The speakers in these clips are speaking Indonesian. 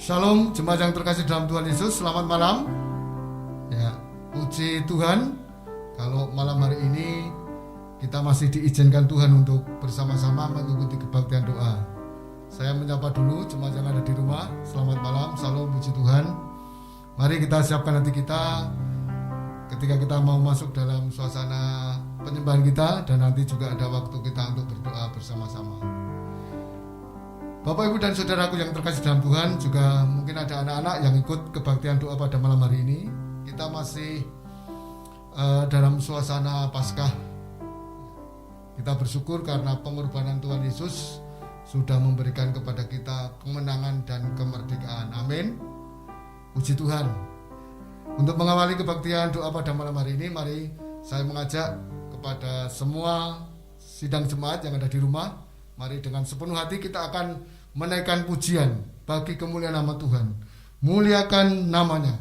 Shalom, jemaat yang terkasih dalam Tuhan Yesus, selamat malam. Ya, puji Tuhan, kalau malam hari ini kita masih diizinkan Tuhan untuk bersama-sama mengikuti kebaktian doa. Saya menyapa dulu jemaat yang ada di rumah. Selamat malam, shalom, puji Tuhan. Mari kita siapkan hati kita ketika kita mau masuk dalam suasana penyembahan kita, dan nanti juga ada waktu kita untuk berdoa bersama-sama. Bapak, Ibu, dan saudaraku yang terkasih dalam Tuhan, juga mungkin ada anak-anak yang ikut kebaktian doa pada malam hari ini. Kita masih dalam suasana Paskah. Kita bersyukur karena pengorbanan Tuhan Yesus sudah memberikan kepada kita kemenangan dan kemerdekaan. Amin. Puji Tuhan. Untuk mengawali kebaktian doa pada malam hari ini, mari saya mengajak kepada semua sidang jemaat yang ada di rumah, mari dengan sepenuh hati kita akan menaikkan pujian bagi kemuliaan nama Tuhan. Muliakan namanya.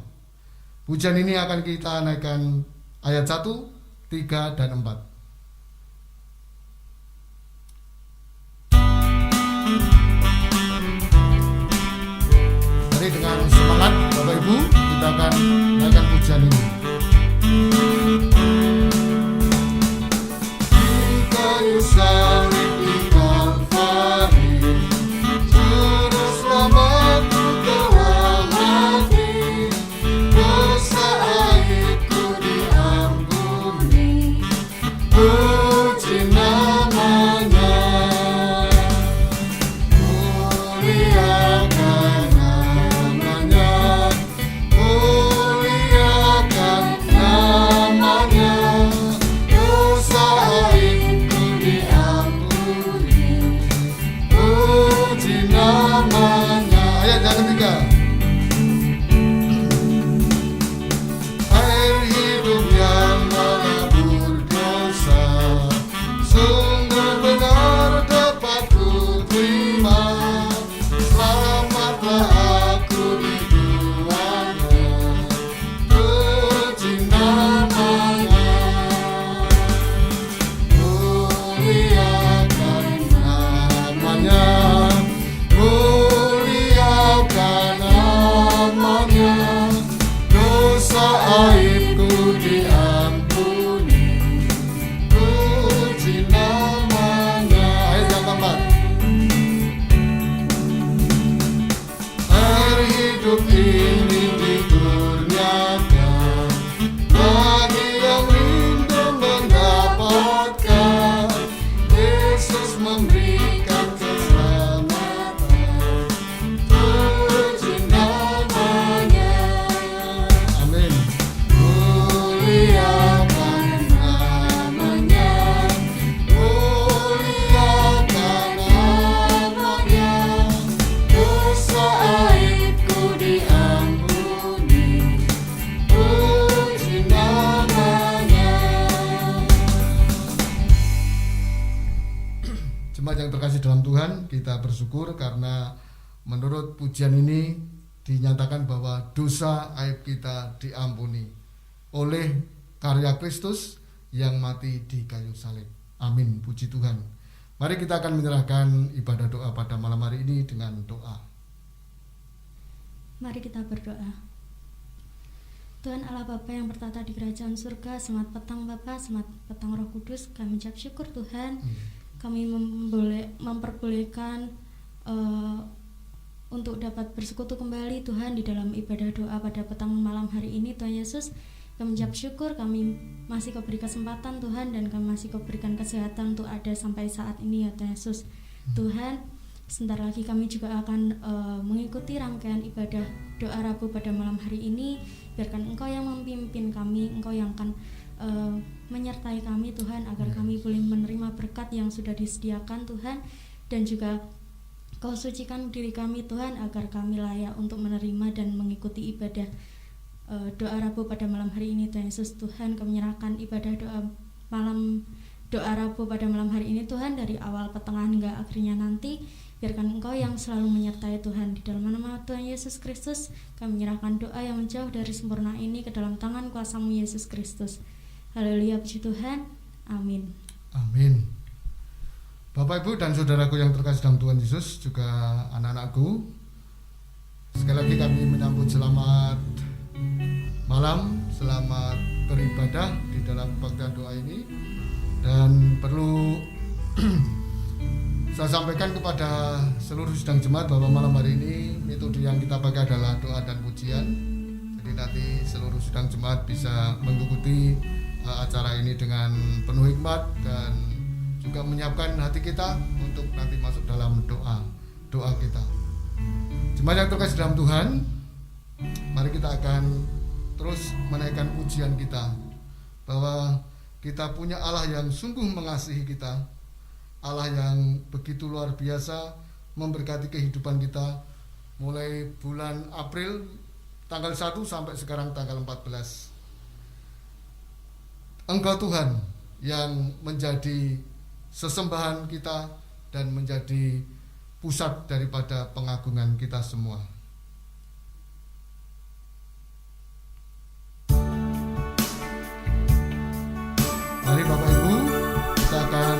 Pujian ini akan kita naikkan ayat 1, 3, dan 4. Mari dengan semangat Bapak Ibu, kita akan naikkan pujian ini. Di kayu salib di Kalvari, juru selamatku telah mati, dosa aibku diampuni, puji namanya, muliakan namanya, muliakan namanya, dosa aibku diampuni, puji namanya. Ayat yang ketiga. Air hidup yang melebur dosa, sungguh benar dapat ku terima. Selamatlah aku di Tuhannya, puji namanya, muliakan namanya, muliakan namanya, dosa aibku diampuni, puji namanya. Ayat yang keempat. Air hidup ini dikurniakan bagi yang rindu mendapatkan. Yesus memberikan keselamatan, puji namanya. Amin. Muliakan namanya, muliakan namanya, dosa aibku diampuni, puji namanya. Jemaat yang terkasih dalam Tuhan, kita bersyukur karena menurut pujian ini dinyatakan bahwa dosa aib kita diampuni oleh karya Kristus yang mati di kayu salib. Amin, puji Tuhan. Mari kita akan menyerahkan ibadah doa pada malam hari ini dengan doa. Mari kita berdoa. Tuhan Allah Bapa yang bertata di kerajaan surga, selamat petang Bapa, selamat petang Roh Kudus. Kami ucap syukur Tuhan, kami memperbolehkan untuk dapat bersekutu kembali Tuhan di dalam ibadah doa pada petang malam hari ini. Tuhan Yesus, kami ucap syukur, kami masih Kau beri kesempatan Tuhan, dan kami masih Kau berikan kesehatan untuk ada sampai saat ini ya Tuhan Yesus. Tuhan, sebentar lagi kami juga akan mengikuti rangkaian ibadah doa Rabu pada malam hari ini. Biarkan Engkau yang memimpin kami, Engkau yang akan menyertai kami Tuhan, agar kami boleh menerima berkat yang sudah disediakan Tuhan, dan juga Kau sucikan diri kami Tuhan, agar kami layak untuk menerima dan mengikuti ibadah doa Rabu pada malam hari ini Tuhan Yesus. Tuhan, kami menyerahkan ibadah doa Rabu pada malam hari ini Tuhan, dari awal pertengahan hingga akhirnya nanti. Biarkan Engkau yang selalu menyertai Tuhan. Di dalam nama Tuhan Yesus Kristus, kami menyerahkan doa yang menjauh dari sempurna ini ke dalam tangan kuasa-Mu Yesus Kristus. Haleluya, puji Tuhan. Amin. Amin. Bapak, Ibu, dan saudaraku yang terkasih dalam Tuhan Yesus, juga anak-anakku, Sekali lagi kami menyambut selamat malam, selamat beribadah di dalam kebaktian doa ini. Dan perlu saya sampaikan kepada seluruh sidang jemaat bahwa malam hari ini metode yang kita pakai adalah doa dan pujian. Jadi nanti seluruh sidang jemaat bisa mengikuti acara ini dengan penuh hikmat dan juga menyiapkan hati kita untuk nanti masuk dalam doa kita. Jemaat yang terkasih dalam Tuhan, mari kita akan terus menaikkan pujian kita bahwa kita punya Allah yang sungguh mengasihi kita, Allah yang begitu luar biasa memberkati kehidupan kita mulai bulan April tanggal 1 sampai sekarang tanggal 14. Engkau Tuhan yang menjadi sesembahan kita dan menjadi pusat daripada pengagungan kita semua. Mari Bapak Ibu, kita akan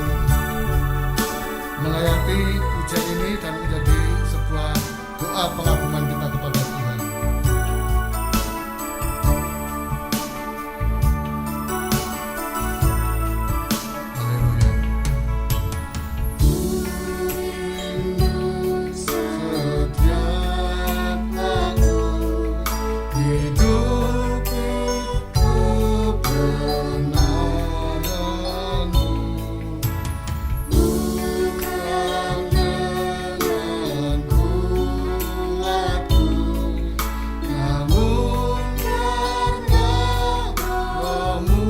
menghayati pujian ini dan menjadi sebuah doa pengagungan kita kepada Tuhan. Haleluya. Setiap aku hidup kebenaran-Mu, bukan dengan kuatku, namun karena Roh-Mu,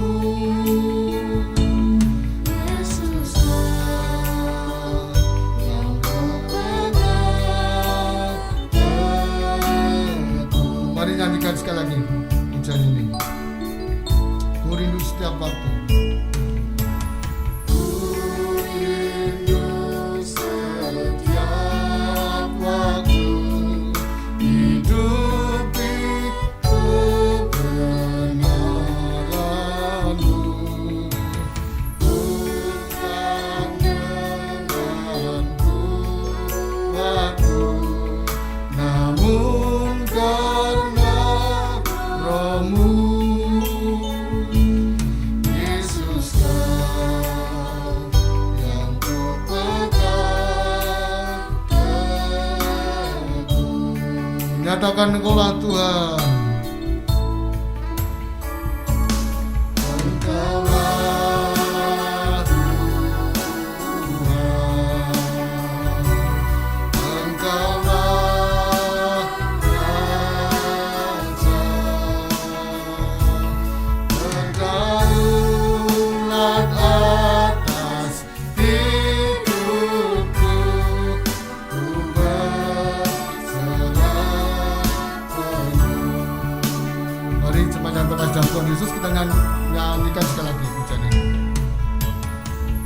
Yesus yang kupegang teguh. Mari nyanyikan sekali lagi pujian ini. Ku rindu setiap waktu. Ku rindu setiap waktu hidup di kebenaran-Mu, bukan dengan kuatku, namun karena Roh-Mu, Yesus yang kupegang teguh. Nyatakan Engkaulah Tuhan. Engkaulah Tuhan. Engkaulah Raja. Berdaulat atas hidupku, ku berserah penuh. Mari sepanjang terkasih dalam Tuhan Yesus kita nyanyikan sekali lagi pujian ini.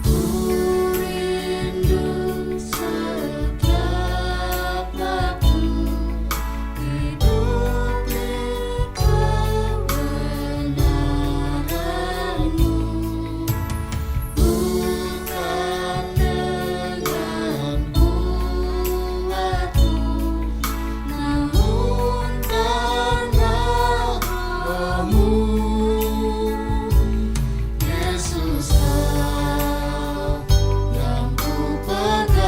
Ku rindu setiap waktu hidup di kebenaran-Mu, bukan dengan kuatku, namun karena Roh-Mu, Yesus yang kupegang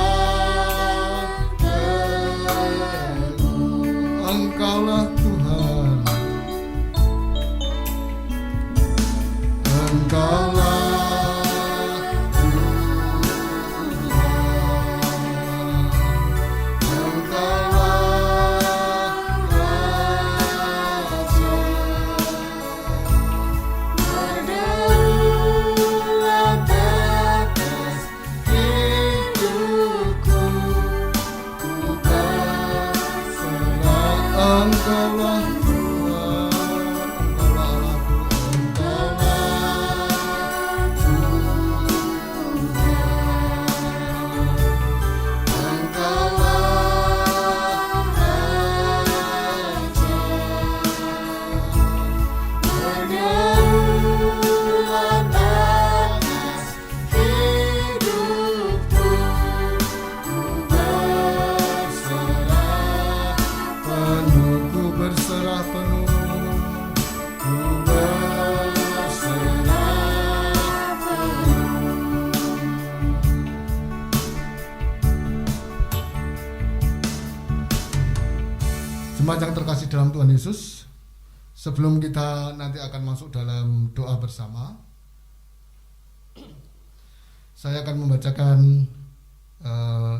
teguh. Engkaulah Tuhan. Engkaulah Tuhan. Engkaulah Raja. Berdaulat atas hidupku, ku berserah. Engkaulah Tuhan, Engkaulah Allahku, Engkaulah dalam Tuhan Yesus, sebelum kita nanti akan masuk dalam doa bersama, saya akan membacakan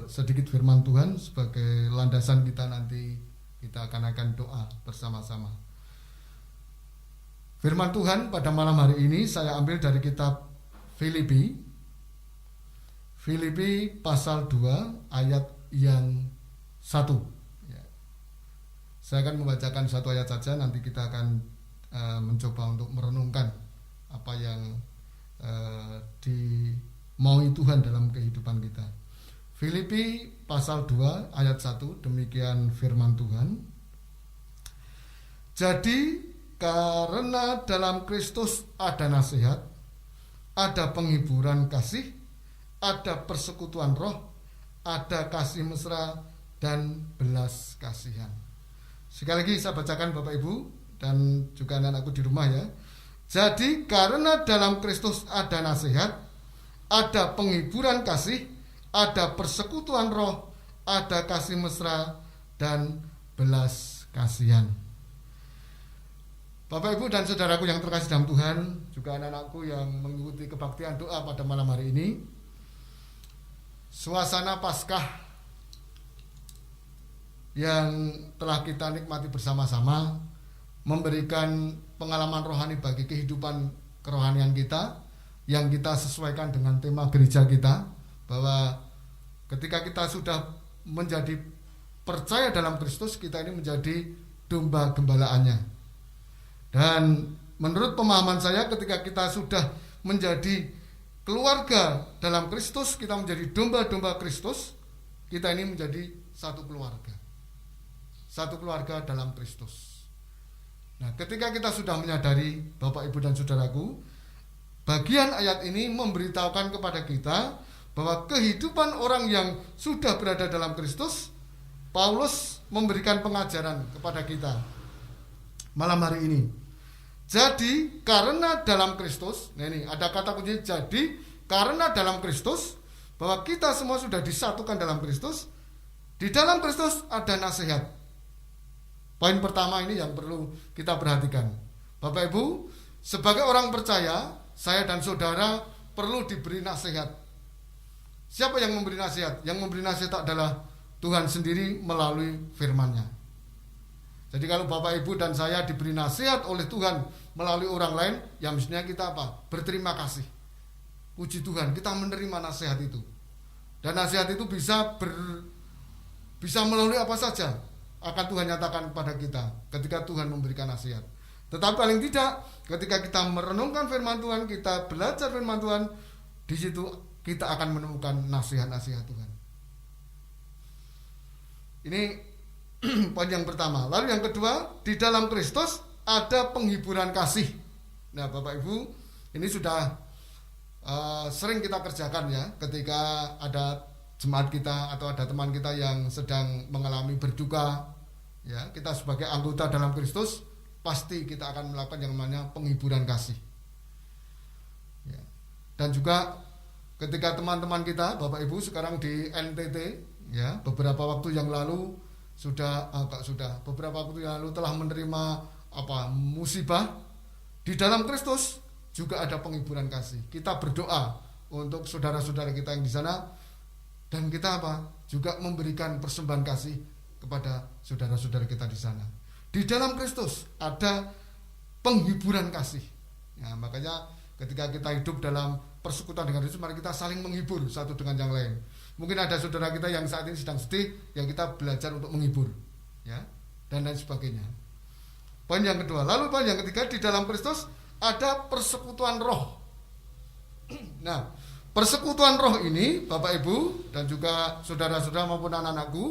sedikit firman Tuhan sebagai landasan kita nanti kita akan doa bersama-sama. Firman Tuhan pada malam hari ini saya ambil dari kitab Filipi pasal 2 ayat yang 1. Saya akan membacakan satu ayat saja, nanti kita akan mencoba untuk merenungkan apa yang dimaui Tuhan dalam kehidupan kita. Filipi pasal 2 ayat 1, demikian firman Tuhan. Jadi karena dalam Kristus ada nasihat, ada penghiburan kasih, ada persekutuan roh, ada kasih mesra dan belas kasihan. Sekali lagi saya bacakan Bapak Ibu dan juga anak-anakku di rumah ya. Jadi karena dalam Kristus ada nasihat, ada penghiburan kasih, ada persekutuan roh, ada kasih mesra dan belas kasihan. Bapak Ibu dan saudaraku yang terkasih dalam Tuhan, juga anak-anakku yang mengikuti kebaktian doa pada malam hari ini, suasana Paskah yang telah kita nikmati bersama-sama memberikan pengalaman rohani bagi kehidupan kerohanian kita, yang kita sesuaikan dengan tema gereja kita, bahwa ketika kita sudah menjadi percaya dalam Kristus, kita ini menjadi domba gembalaannya. Dan menurut pemahaman saya, ketika kita sudah menjadi keluarga dalam Kristus, kita menjadi domba-domba Kristus, kita ini menjadi satu keluarga dalam Kristus. Nah, ketika kita sudah menyadari, Bapak Ibu dan saudaraku, bagian ayat ini memberitahukan kepada kita bahwa kehidupan orang yang sudah berada dalam Kristus, Paulus memberikan pengajaran kepada kita malam hari ini. Jadi karena dalam Kristus, nah ini ada kata kunci, jadi karena dalam Kristus, bahwa kita semua sudah disatukan dalam Kristus. Di dalam Kristus ada nasihat. Poin pertama ini yang perlu kita perhatikan. Bapak Ibu, sebagai orang percaya, saya dan saudara perlu diberi nasihat. Siapa yang memberi nasihat? Yang memberi nasihat adalah Tuhan sendiri melalui firman-Nya. Jadi kalau Bapak Ibu dan saya diberi nasihat oleh Tuhan melalui orang lain, ya mestinya kita apa? Berterima kasih. Puji Tuhan, kita menerima nasihat itu. Dan nasihat itu bisa melalui apa saja akan Tuhan nyatakan kepada kita ketika Tuhan memberikan nasihat. Tetapi paling tidak, ketika kita merenungkan firman Tuhan, kita belajar firman Tuhan, di situ kita akan menemukan nasihat-nasihat Tuhan. Ini poin yang pertama. Lalu yang kedua, di dalam Kristus ada penghiburan kasih. Nah, Bapak Ibu, ini sudah sering kita kerjakan ya, ketika ada jemaat kita atau ada teman kita yang sedang mengalami berduka, ya, kita sebagai anggota dalam Kristus pasti kita akan melakukan yang namanya penghiburan kasih. Ya. Dan juga ketika teman-teman kita, Bapak Ibu sekarang di NTT, ya, beberapa waktu yang lalu beberapa waktu yang lalu telah menerima musibah, di dalam Kristus juga ada penghiburan kasih. Kita berdoa untuk saudara-saudara kita yang di sana, dan kita juga memberikan persembahan kasih kepada saudara-saudara kita di sana. Di dalam Kristus ada penghiburan kasih. Ya, makanya ketika kita hidup dalam persekutuan dengan Kristus, mari kita saling menghibur satu dengan yang lain. Mungkin ada saudara kita yang saat ini sedang sedih, yang kita belajar untuk menghibur, ya, dan lain sebagainya. Poin yang kedua. Lalu poin yang ketiga, di dalam Kristus ada persekutuan roh. Nah, persekutuan roh ini, Bapak Ibu dan juga saudara-saudara maupun anak-anakku,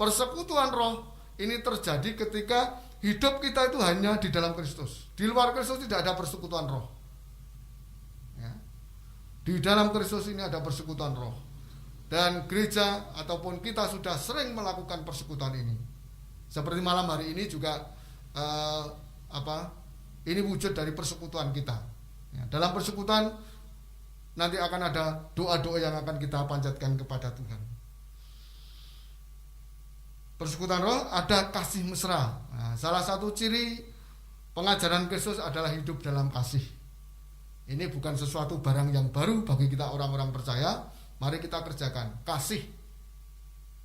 persekutuan roh ini terjadi ketika hidup kita itu hanya di dalam Kristus. Di luar Kristus tidak ada persekutuan roh. Ya. Di dalam Kristus ini ada persekutuan roh. Dan gereja ataupun kita sudah sering melakukan persekutuan ini. Seperti malam hari ini juga ini wujud dari persekutuan kita. Ya, dalam persekutuan nanti akan ada doa-doa yang akan kita panjatkan kepada Tuhan. persekutuan roh, ada kasih mesra. Nah, salah satu ciri pengajaran Kristus adalah hidup dalam kasih. Ini bukan sesuatu barang yang baru bagi kita orang-orang percaya. Mari kita kerjakan kasih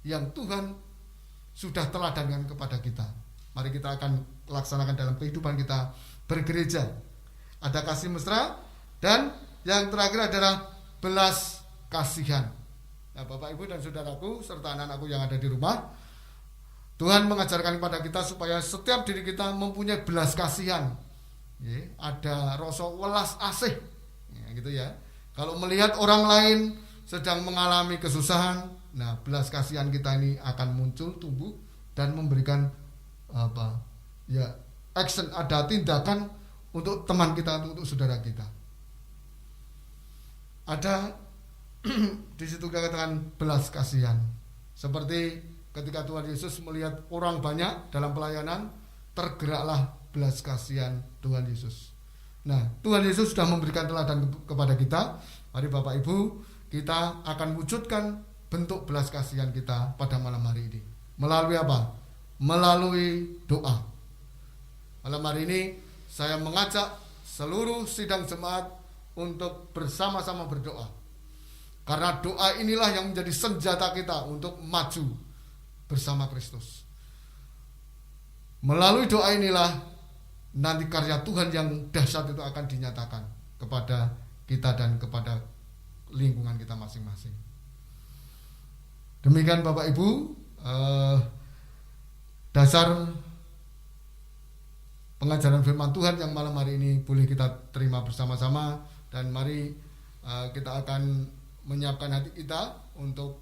yang Tuhan sudah teladankan kepada kita. Mari kita akan laksanakan dalam kehidupan kita bergereja. Ada kasih mesra, dan yang terakhir adalah belas kasihan. Nah, Bapak, Ibu, dan saudaraku serta anak-anakku yang ada di rumah, Tuhan mengajarkan kepada kita supaya setiap diri kita mempunyai belas kasihan. Ada rasa welas asih, gitu ya. Kalau melihat orang lain sedang mengalami kesusahan, nah belas kasihan kita ini akan muncul, tumbuh, dan memberikan action, ada tindakan untuk teman kita, untuk saudara kita. Ada di situ katakan belas kasihan. Seperti ketika Tuhan Yesus melihat orang banyak dalam pelayanan, tergeraklah belas kasihan Tuhan Yesus. Nah, Tuhan Yesus sudah memberikan teladan kepada kita. Mari Bapak Ibu, kita akan wujudkan bentuk belas kasihan kita pada malam hari ini. Melalui apa? Melalui doa. Malam hari ini saya mengajak seluruh sidang jemaat untuk bersama-sama berdoa. Karena doa inilah yang menjadi senjata kita untuk maju bersama Kristus. Melalui doa inilah nanti karya Tuhan yang dahsyat itu akan dinyatakan kepada kita dan kepada lingkungan kita masing-masing. Demikian Bapak Ibu, dasar pengajaran firman Tuhan yang malam hari ini boleh kita terima bersama-sama. Dan mari kita akan menyiapkan hati kita untuk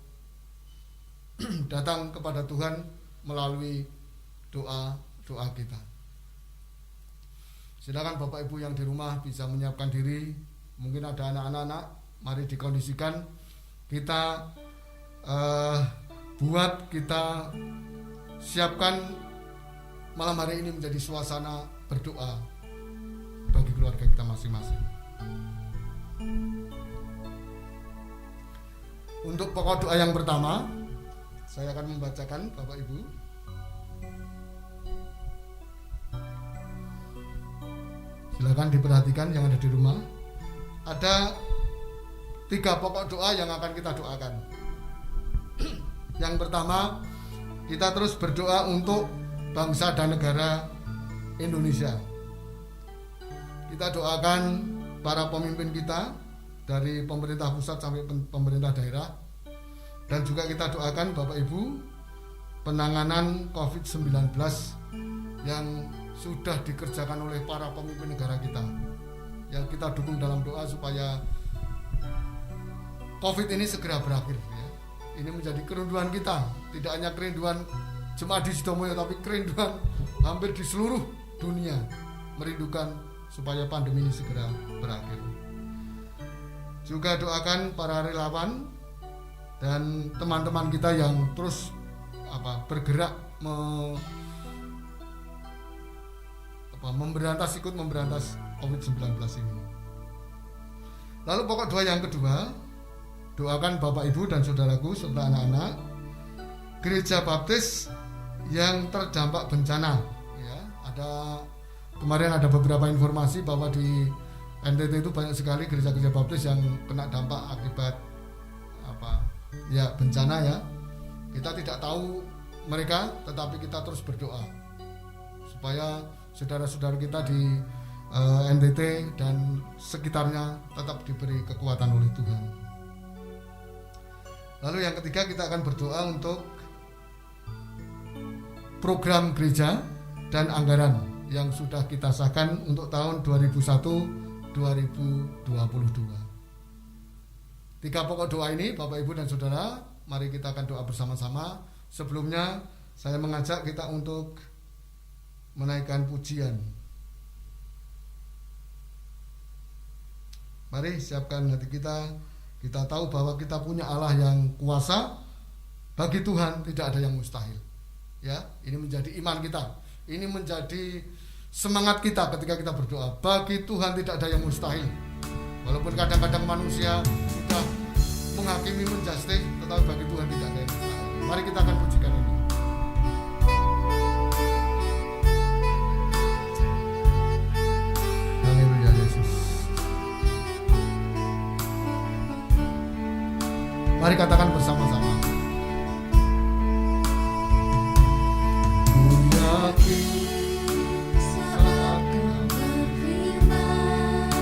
datang kepada Tuhan melalui doa kita. Silakan Bapak Ibu yang di rumah bisa menyiapkan diri. Mungkin ada anak-anak, mari dikondisikan. Kita kita siapkan malam hari ini menjadi suasana berdoa bagi keluarga kita masing-masing. Untuk pokok doa yang pertama, saya akan membacakan Bapak Ibu. Silakan diperhatikan yang ada di rumah. Ada 3 pokok doa yang akan kita doakan. Yang pertama, kita terus berdoa untuk bangsa dan negara Indonesia. Kita doakan para pemimpin kita, dari pemerintah pusat sampai pemerintah daerah. Dan juga kita doakan Bapak Ibu penanganan COVID-19 yang sudah dikerjakan oleh para pemimpin negara kita, yang kita dukung dalam doa supaya COVID ini segera berakhir ya. Ini menjadi kerinduan kita, tidak hanya kerinduan jemaat di Sidomoyo, tapi kerinduan hampir di seluruh dunia, merindukan supaya pandemi ini segera berakhir. Juga doakan para relawan dan teman-teman kita yang terus bergerak ikut memberantas COVID-19 ini. Lalu pokok doa yang kedua, doakan Bapak Ibu dan saudaraku serta anak-anak gereja baptis yang terdampak bencana ya. Kemarin ada beberapa informasi bahwa di NTT itu banyak sekali gereja-gereja baptis yang kena dampak akibat bencana ya. Kita tidak tahu mereka, tetapi kita terus berdoa supaya saudara-saudara kita di NTT dan sekitarnya tetap diberi kekuatan oleh Tuhan. Lalu yang ketiga, kita akan berdoa untuk program gereja dan anggaran yang sudah kita sahkan untuk tahun 2001-2022. 3 pokok doa ini Bapak Ibu dan Saudara, mari kita akan doa bersama-sama. Sebelumnya saya mengajak kita untuk menaikkan pujian. Mari siapkan hati kita. Kita tahu bahwa kita punya Allah yang kuasa. Bagi Tuhan tidak ada yang mustahil. Ya, ini menjadi iman kita. Ini menjadi semangat kita ketika kita berdoa. Bagi Tuhan tidak ada yang mustahil. Walaupun kadang-kadang manusia sudah menghakimi, menjustis, tetapi bagi Tuhan tidak ada yang mustahil. Mari kita akan pujikan ini. Mari katakan bersama-sama. Ku yakin saat kau berfirman,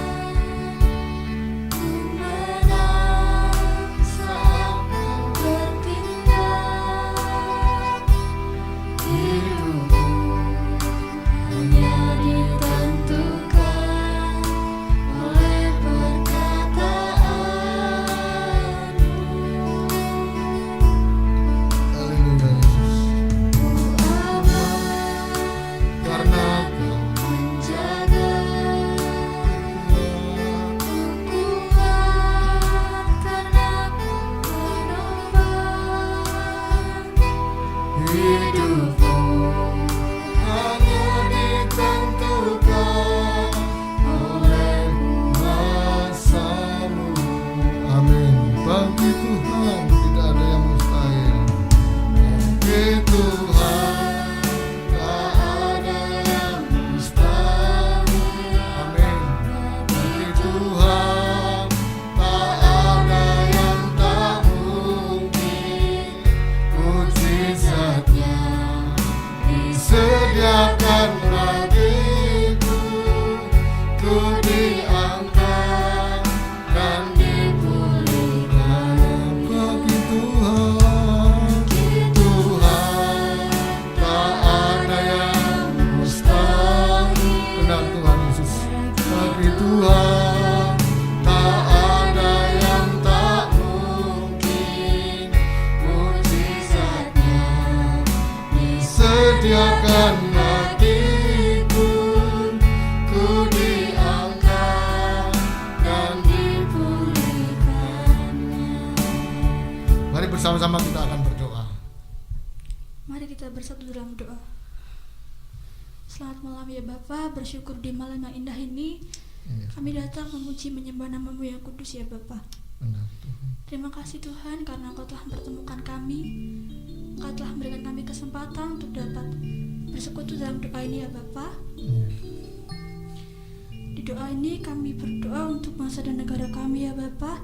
ku menang saat kau bertindak. Hidupku hanya ditentukan oleh perkataanmu. Haleluya Yesus. Ku aman karena Kau menjaga. Ku kuat karena Kau menopang. Hidupku hanya ditentukan oleh kuasa-Mu. Amin. Bagi Tuhan tidak ada yang mustahil. Bagi Tuhan tak ada yang mustahil. Amin. Bagi Tuhan tak ada yang tak mungkin. Mujizatnya disediakan bagiku. Ku diangkat dan dipulihkan. Bagi Tuhan tak ada yang mustahil. Benar Tuhan Yesus. Bagi Tuhan tak ada yang tak mungkin. Mujizatnya disediakan bagiku. Ku diangkat dan dipulihkannya. Mari bersama-sama kita akan berdoa. Mari kita bersatu dalam doa. Selamat malam ya Bapa, bersyukur di malam yang indah ini kami datang memuji menyembah nama-Mu yang kudus ya Bapa. Benar Tuhan. Terima kasih Tuhan karena Engkau telah mempertemukan kami. Engkau telah memberikan kami kesempatan untuk dapat bersekutu dalam doa ini ya Bapa. Di doa ini kami berdoa untuk bangsa dan negara kami ya Bapa.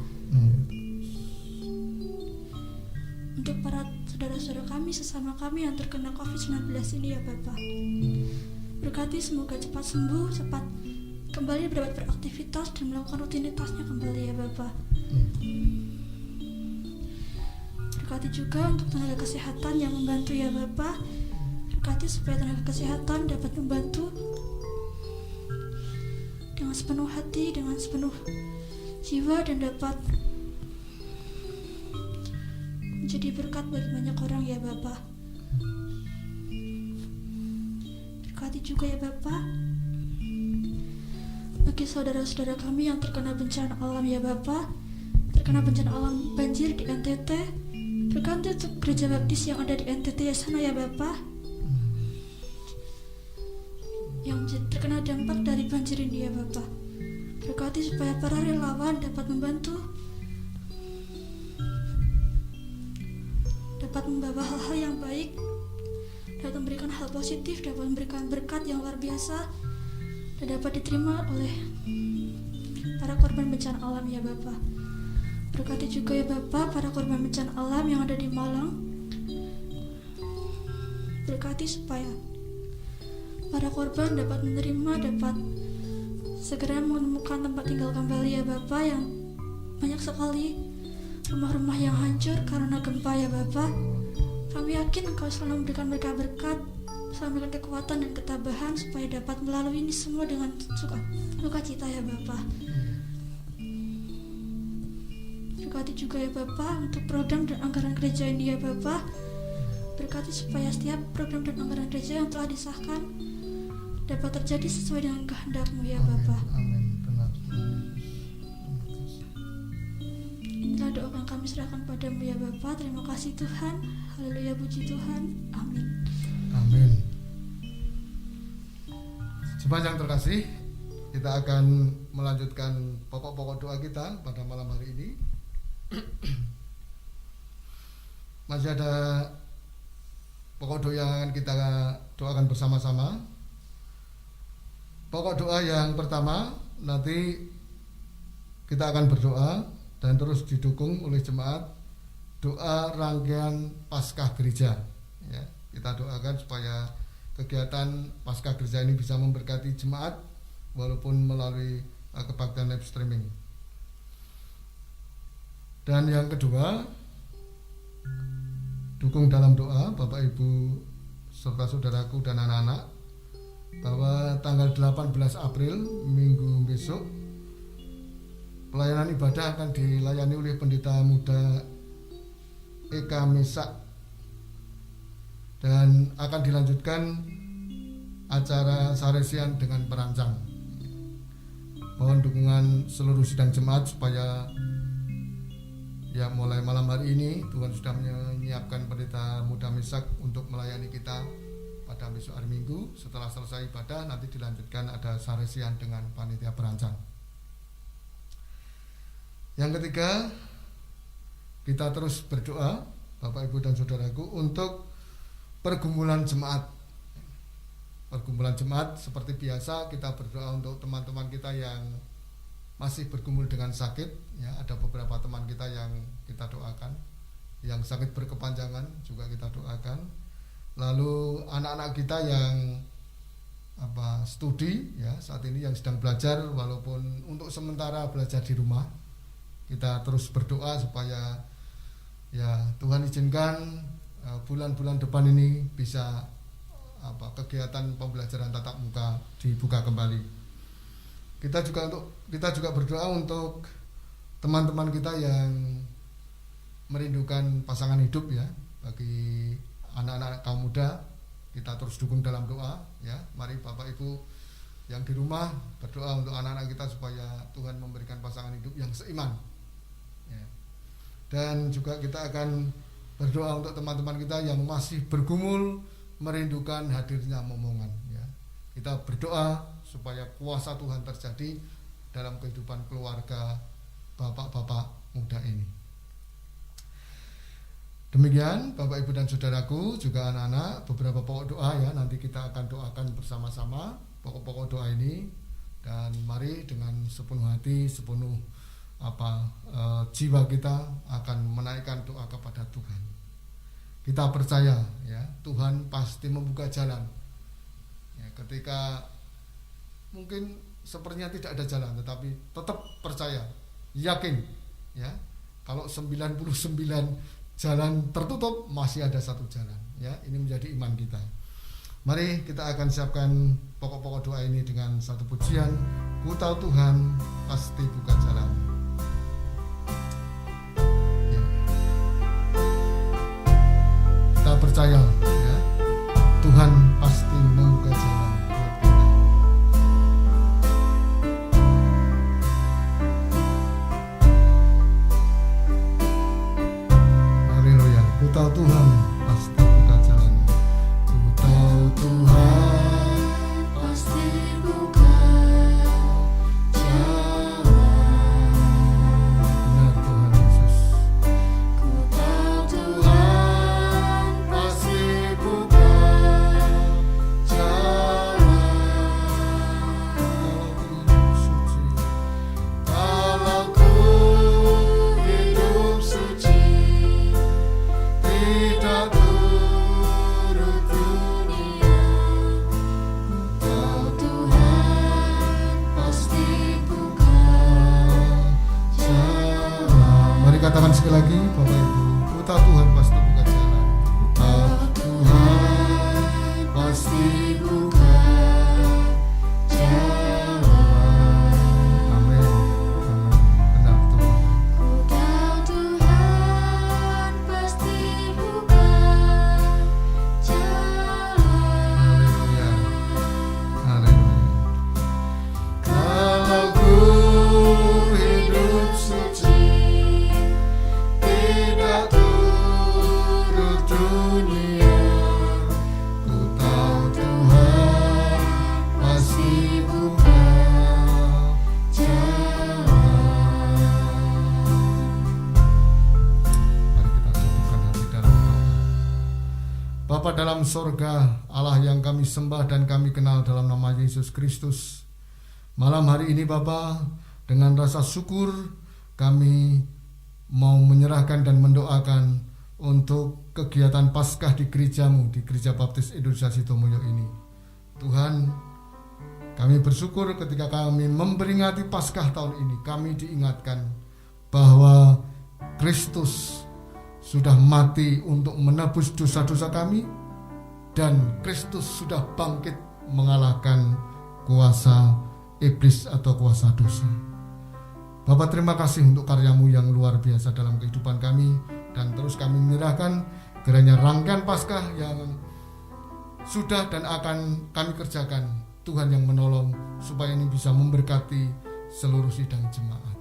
Untuk para saudara-saudara kami, sesama kami yang terkena COVID-19 ini ya Bapa. Berkati semoga cepat sembuh, cepat kembali dapat beraktivitas dan melakukan rutinitasnya kembali ya Bapa. Berkati juga untuk tenaga kesehatan yang membantu ya Bapa. Berkati supaya tenaga kesehatan dapat membantu dengan sepenuh hati, dengan sepenuh jiwa, dan dapat menjadi berkat bagi banyak orang ya Bapa. Berkati juga ya Bapa bagi saudara-saudara kami yang terkena bencana alam ya Bapa, terkena bencana alam banjir di NTT. Berkati untuk gereja baptis yang ada di NTT ya sana ya Bapa, yang terkena dampak dari banjir ini ya Bapa. Berkati supaya para relawan dapat membantu, dapat membawa hal-hal yang baik, dapat memberikan hal positif, dapat memberikan berkat yang luar biasa, dan dapat diterima oleh para korban bencana alam ya Bapa. Berkati juga ya Bapa para korban bencana alam yang ada di Malang. Berkati supaya para korban dapat menerima, dapat segera menemukan tempat tinggal kembali ya Bapa, yang banyak sekali rumah-rumah yang hancur karena gempa ya Bapa. Kami yakin Engkau selalu memberikan mereka berkat, selalu memberikan kekuatan dan ketabahan supaya dapat melalui ini semua dengan sukacita ya Bapa. Berkati juga ya Bapa untuk program dan anggaran gereja ini ya Bapa. Berkati supaya setiap program dan anggaran gereja yang telah disahkan dapat terjadi sesuai dengan kehendak-Mu ya Bapa. Amin. Benar. Inilah doa yang kami serahkan padamu ya Bapa. Terima kasih Tuhan. Haleluya, puji Tuhan. Amin. Amin. Sepanjang terkasih, kita akan melanjutkan pokok-pokok doa kita pada malam hari ini. Masih ada pokok doa yang akan kita doakan bersama-sama. Pokok doa yang pertama, nanti kita akan berdoa dan terus didukung oleh jemaat doa rangkaian Paskah Gereja. Ya, kita doakan supaya kegiatan Paskah Gereja ini bisa memberkati jemaat walaupun melalui kebaktian live streaming. Dan yang kedua, dukung dalam doa Bapak Ibu serta saudaraku dan anak-anak bahwa tanggal 18 April minggu besok pelayanan ibadah akan dilayani oleh pendeta muda Eka Mesak dan akan dilanjutkan acara saresian dengan perancang. Mohon dukungan seluruh sidang jemaat supaya ya mulai malam hari ini Tuhan sudah menyiapkan pendeta muda Mesak untuk melayani kita pada besok hari Minggu. Setelah selesai ibadah nanti dilanjutkan ada saresian dengan panitia perancang. Yang ketiga, kita terus berdoa Bapak Ibu dan saudaraku untuk pergumulan jemaat. Pergumulan jemaat seperti biasa kita berdoa untuk teman-teman kita yang masih bergumul dengan sakit. Ya, ada beberapa teman kita yang kita doakan, yang sakit berkepanjangan juga kita doakan. Lalu anak-anak kita yang studi ya saat ini yang sedang belajar walaupun untuk sementara belajar di rumah. Kita terus berdoa supaya ya Tuhan izinkan bulan-bulan depan ini bisa kegiatan pembelajaran tatap muka dibuka kembali. Kita juga berdoa untuk teman-teman kita yang merindukan pasangan hidup ya. Bagi anak-anak kaum muda kita terus dukung dalam doa ya. Mari Bapak Ibu yang di rumah berdoa untuk anak-anak kita supaya Tuhan memberikan pasangan hidup yang seiman ya. Dan juga kita akan berdoa untuk teman-teman kita yang masih bergumul merindukan hadirnya momongan ya. Kita berdoa supaya kuasa Tuhan terjadi dalam kehidupan keluarga bapak-bapak muda ini. Demikian Bapak Ibu dan saudaraku, juga anak-anak, beberapa pokok doa ya, nanti kita akan doakan bersama-sama pokok-pokok doa ini. Dan mari dengan sepenuh hati, sepenuh jiwa kita akan menaikkan doa kepada Tuhan. Kita percaya ya, Tuhan pasti membuka jalan ya, ketika mungkin sepertinya tidak ada jalan, tetapi tetap percaya, yakin ya, kalau 99 jalan tertutup masih ada satu jalan ya. Ini menjadi iman kita. Mari kita akan siapkan pokok-pokok doa ini dengan satu pujian, Ku tahu Tuhan pasti buka jalan ya. Kita percaya ya, Tuhan pasti membuka jalan buat kita. Haleluya. Ku tahu Tuhan pasti buka jalan. Ku tahu Tuhan pasti buka jalan. Benar Tuhan Yesus. Ku tahu Tuhan pasti buka jalan. Kalau ku hidup suci, tidak turut dunia. Ku tahu Tuhan pasti buka jalan. Mari katakan sekali lagi Bapak Ibu, ku tahu Tuhan pasti buka jalan. Ku tahu Tuhan pasti buka jalan. Amin. Amin. Benar Tuhan. Ku tahu Tuhan pasti buka jalan. Haleluya. Haleluya. Kalau ku hidup suci, tidak turut dunia. Ku tahu Tuhan pasti buka jalan. Mari kita satukan hati dalam doa. Bapa dalam sorga, Allah yang kami sembah dan kami kenal dalam nama Yesus Kristus, malam hari ini Bapa, dengan rasa syukur kami mau menyerahkan dan mendoakan untuk kegiatan Paskah di gerejamu, di Gereja Baptis Indonesia Sidomulyo ini. Tuhan, kami bersyukur ketika kami memperingati Paskah tahun ini, kami diingatkan bahwa Kristus sudah mati untuk menebus dosa-dosa kami, dan Kristus sudah bangkit mengalahkan kuasa iblis atau kuasa dosa. Bapa, terima kasih untuk karya-Mu yang luar biasa dalam kehidupan kami, dan terus kami menyerahkan kiranya rangkaian Paskah yang sudah dan akan kami kerjakan, Tuhan yang menolong supaya ini bisa memberkati seluruh sidang jemaat.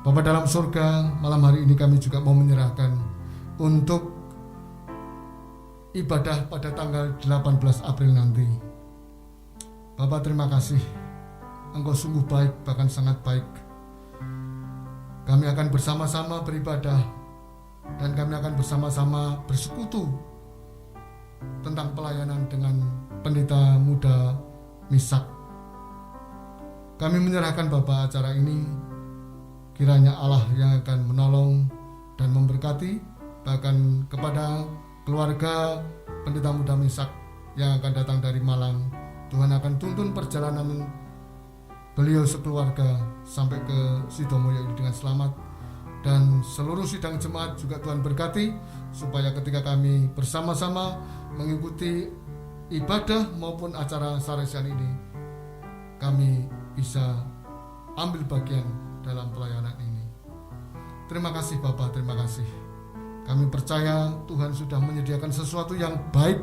Bapa dalam surga, malam hari ini kami juga mau menyerahkan untuk ibadah pada tanggal 18 April nanti. Bapa, terima kasih, Engkau sungguh baik, bahkan sangat baik. Kami akan bersama-sama beribadah, dan kami akan bersama-sama bersekutu tentang pelayanan dengan pendeta muda Misak. Kami menyerahkan Bapa acara ini, kiranya Allah yang akan menolong dan memberkati, bahkan kepada keluarga pendeta muda Misak yang akan datang dari Malang. Tuhan akan tuntun perjalanan beliau sekeluarga sampai ke Sidomulyo ini dengan selamat, dan seluruh sidang jemaat juga Tuhan berkati, supaya ketika kami bersama-sama mengikuti ibadah maupun acara saresian ini, kami bisa ambil bagian dalam pelayanan ini. Terima kasih Bapa, terima kasih. Kami percaya Tuhan sudah menyediakan sesuatu yang baik,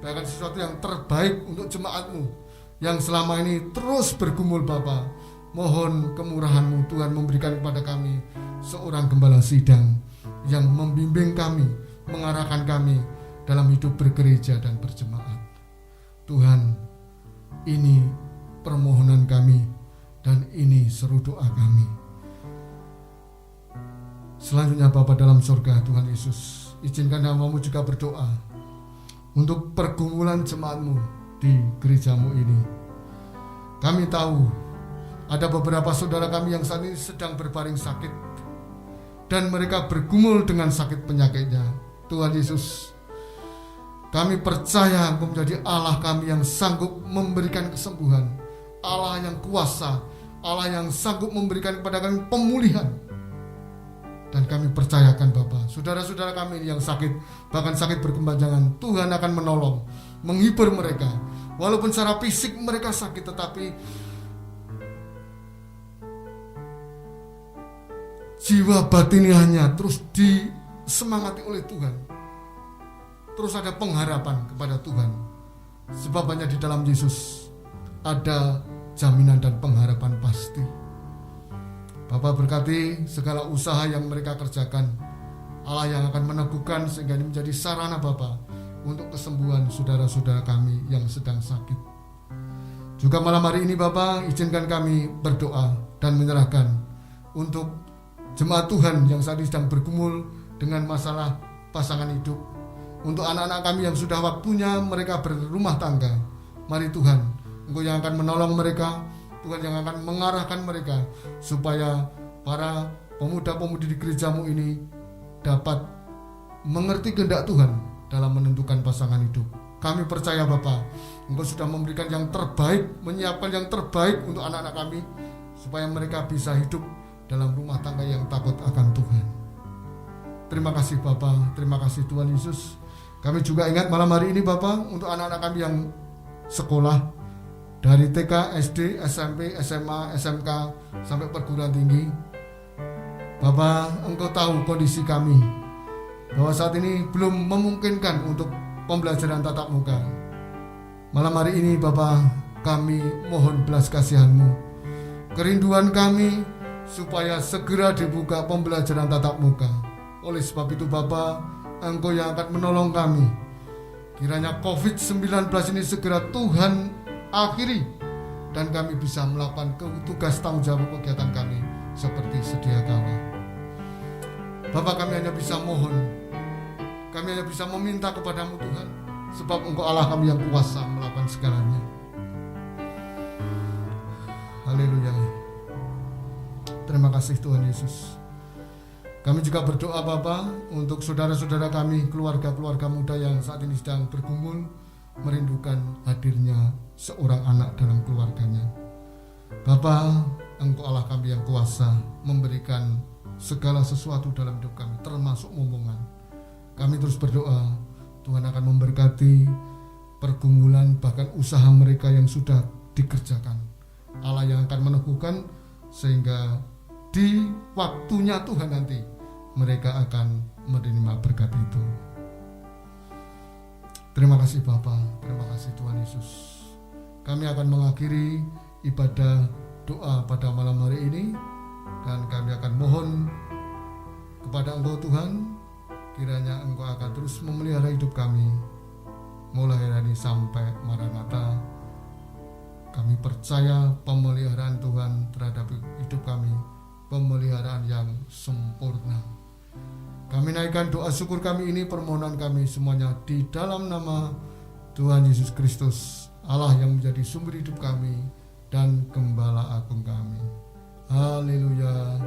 bahkan sesuatu yang terbaik untuk jemaat-Mu yang selama ini terus bergumul. Bapa, mohon kemurahan-Mu Tuhan memberikan kepada kami seorang gembala sidang yang membimbing kami, mengarahkan kami dalam hidup bergereja dan berjemaat. Tuhan, ini permohonan kami dan ini seru doa kami. Selanjutnya Bapa dalam surga, Tuhan Yesus, izinkan hamba-Mu juga berdoa untuk pergumulan jemaat-Mu di gereja-Mu ini. Kami tahu ada beberapa saudara kami yang saat ini sedang berbaring sakit, dan mereka bergumul dengan sakit penyakitnya. Tuhan Yesus, kami percaya Engkau menjadi Allah kami yang sanggup memberikan kesembuhan, Allah yang kuasa, Allah yang sanggup memberikan kepada kami pemulihan. Dan kami percayakan Bapa, saudara-saudara kami yang sakit, bahkan sakit berkepanjangan, Tuhan akan menolong, menghibur mereka. Walaupun secara fisik mereka sakit, tetapi jiwa batiniahnya terus disemangati oleh Tuhan. Terus ada pengharapan kepada Tuhan, sebab hanya di dalam Yesus ada jaminan dan pengharapan pasti. Bapa, berkati segala usaha yang mereka kerjakan. Allah yang akan meneguhkan sehingga ini menjadi sarana Bapa untuk kesembuhan saudara-saudara kami yang sedang sakit. Juga malam hari ini Bapa, izinkan kami berdoa dan menyerahkan untuk jemaat Tuhan yang saat ini sedang bergumul dengan masalah pasangan hidup, untuk anak-anak kami yang sudah waktunya mereka berumah tangga. Mari Tuhan, Engkau yang akan menolong mereka, Tuhan yang akan mengarahkan mereka, supaya para pemuda-pemudi di gereja-Mu ini dapat mengerti kehendak Tuhan dalam menentukan pasangan hidup. Kami percaya Bapa, Engkau sudah memberikan yang terbaik, menyiapkan yang terbaik untuk anak-anak kami, supaya mereka bisa hidup dalam rumah tangga yang takut akan Tuhan. Terima kasih Bapa, terima kasih Tuhan Yesus. Kami juga ingat malam hari ini Bapa, untuk anak-anak kami yang sekolah dari TK, SD, SMP, SMA, SMK sampai perguruan tinggi. Bapa, Engkau tahu kondisi kami, bahwa saat ini belum memungkinkan untuk pembelajaran tatap muka. Malam hari ini Bapa, kami mohon belas kasihan-Mu. Kerinduan kami supaya segera dibuka pembelajaran tatap muka. Oleh sebab itu Bapa, Engkau yang akan menolong kami. Kiranya COVID-19 ini segera Tuhan akhiri, dan kami bisa melakukan tugas tanggung jawab kegiatan kami seperti sedia kala. Bapa, kami hanya bisa mohon, kami hanya bisa meminta kepada-Mu Tuhan, sebab Engkau Allah kami yang kuasa melakukan segalanya. Haleluya. Terima kasih Tuhan Yesus. Kami juga berdoa Bapa untuk saudara-saudara kami, keluarga-keluarga muda yang saat ini sedang bergumul merindukan hadirnya seorang anak dalam keluarganya. Bapa, Engkau Allah kami yang kuasa memberikan segala sesuatu dalam hidup kami, termasuk momongan. Kami terus berdoa Tuhan akan memberkati pergumulan bahkan usaha mereka yang sudah dikerjakan. Allah yang akan meneguhkan sehingga di waktunya Tuhan nanti mereka akan menerima berkat itu. Terima kasih Bapa, terima kasih Tuhan Yesus. Kami akan mengakhiri ibadah doa pada malam hari ini, dan kami akan mohon kepada Engkau Tuhan, kiranya Engkau akan terus memelihara hidup kami mulai hari ini sampai Maranatha. Kami percaya pemeliharaan Tuhan terhadap hidup kami, pemeliharaan yang sempurna. Kami naikkan doa syukur kami ini, permohonan kami semuanya di dalam nama Tuhan Yesus Kristus, Allah yang menjadi sumber hidup kami dan Gembala Agung kami. Haleluya.